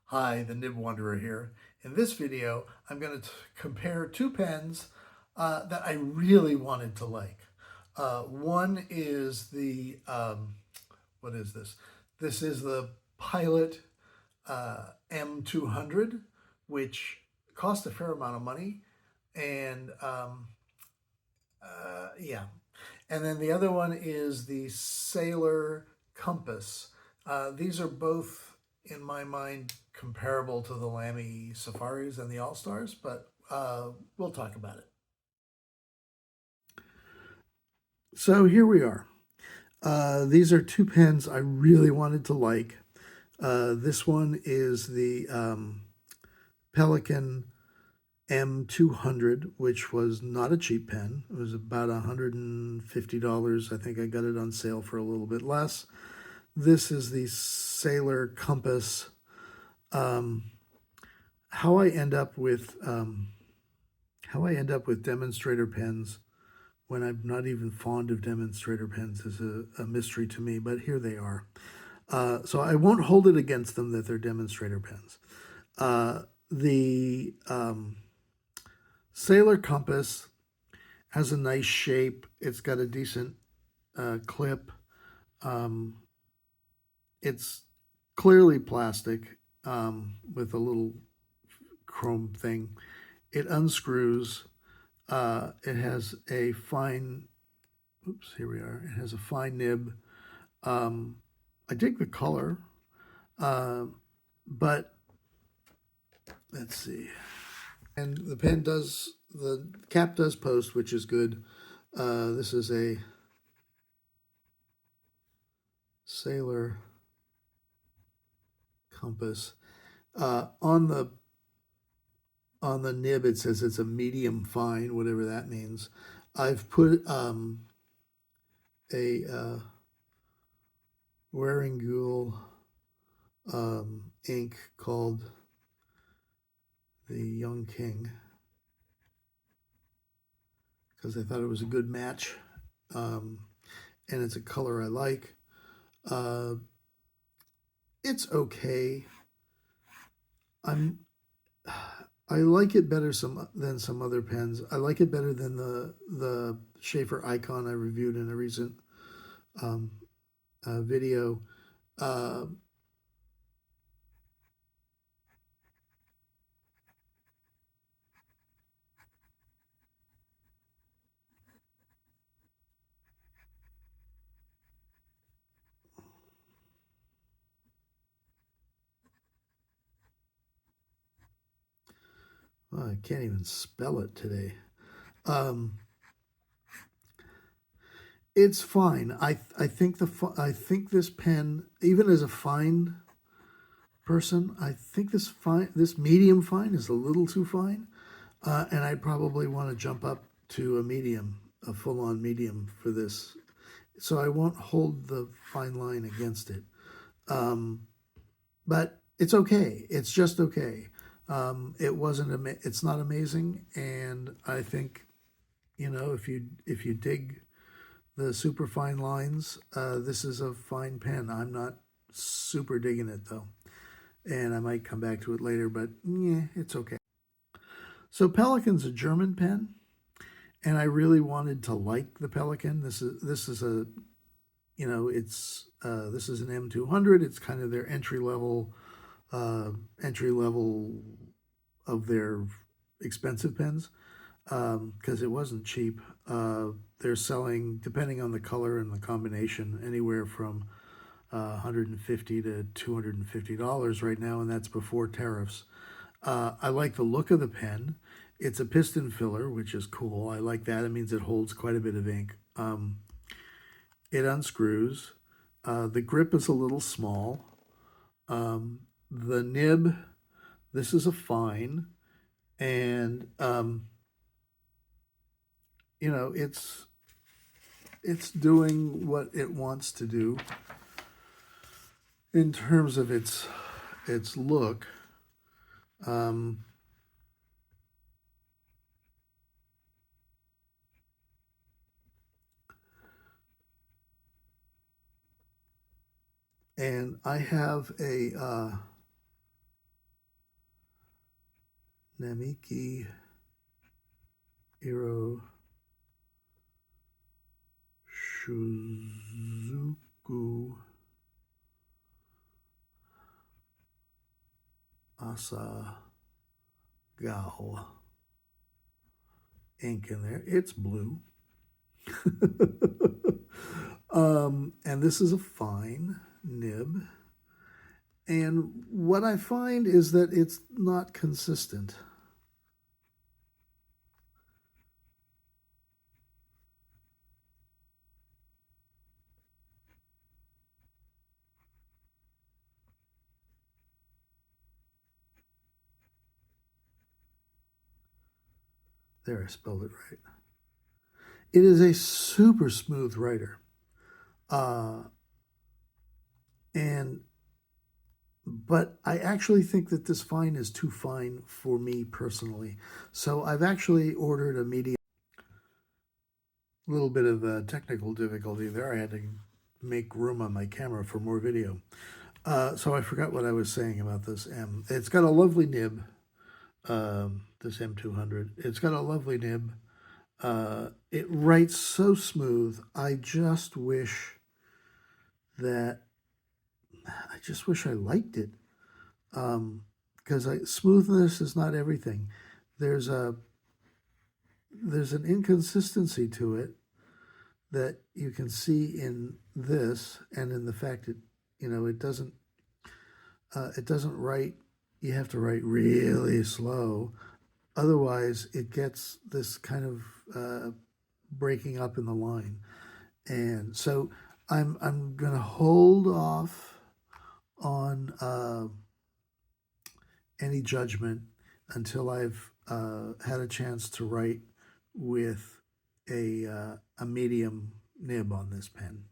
Hi, the Nib Wanderer here. In this video, I'm going to compare two pens that I really wanted to like. One is what is this? This is the Pilot M200, which cost a fair amount of money. And yeah. And then the other one is the Sailor Compass. These are both, in my mind, comparable to the Lamy Safaris and the All Stars, but we'll talk about it. So here we are. These are two pens I really wanted to like. This one is the Pelikan M200, which was not a cheap pen. It was about $150. I think I got it on sale for a little bit less. This is the Sailor Compass. How I end up with demonstrator pens when I'm not even fond of demonstrator pens is a mystery to me, but here they are. So I won't hold it against them that they're demonstrator pens. The Sailor Compass has a nice shape. It's got a decent clip. It's clearly plastic with a little chrome thing. It unscrews. It has a fine, oops, here we are. It has a fine nib. I dig the color, but let's see. And the cap does post, which is good. This is a Sailor Compass. On the nib, it says it's a medium fine, whatever that means. I've put a Wearing ink called the Young King because I thought it was a good match, and it's a color I like. It's okay. I like it better than some other pens. I like it better than the Schaefer Icon I reviewed in a recent video. Well, I can't even spell it today. It's fine. I think this pen, even as a fine person, I think this medium fine is a little too fine, and I'd probably want to jump up to a medium, a full-on medium for this. So I won't hold the fine line against it, but it's okay. It's just okay. It's not amazing, and I think if you dig the super fine lines, this is a fine pen. I'm not super digging it though, and I might come back to it later, but yeah, it's okay. So Pelikan's a German pen, and I really wanted to like the Pelikan. This is an M200. It's kind of their entry level of their expensive pens because it wasn't cheap. They're selling, depending on the color and the combination, anywhere from $150 to $250 right now, and that's before tariffs. I like the look of the pen. It's a piston filler, which is cool. I like that. It means it holds quite a bit of ink. It unscrews. The grip is a little small. The nib, this is a fine, and it's doing what it wants to do in terms of its look. And I have a Namiki Iro Shuzuku Asa Gao ink in there. It's blue. And this is a fine nib. And what I find is that it's not consistent. There, I spelled it right. It is a super smooth writer. But I actually think that this fine is too fine for me personally. So I've actually ordered a medium. A little bit of a technical difficulty there. I had to make room on my camera for more video. So I forgot what I was saying about this M. It's got a lovely nib, this M200. It's got a lovely nib. It writes so smooth. I just wish I liked it. Because smoothness is not everything. There's an inconsistency to it that you can see in this, and in the fact that it doesn't write. You have to write really slow, otherwise it gets this kind of breaking up in the line, and so I'm gonna hold off on any judgment until I've had a chance to write with a medium nib on this pen.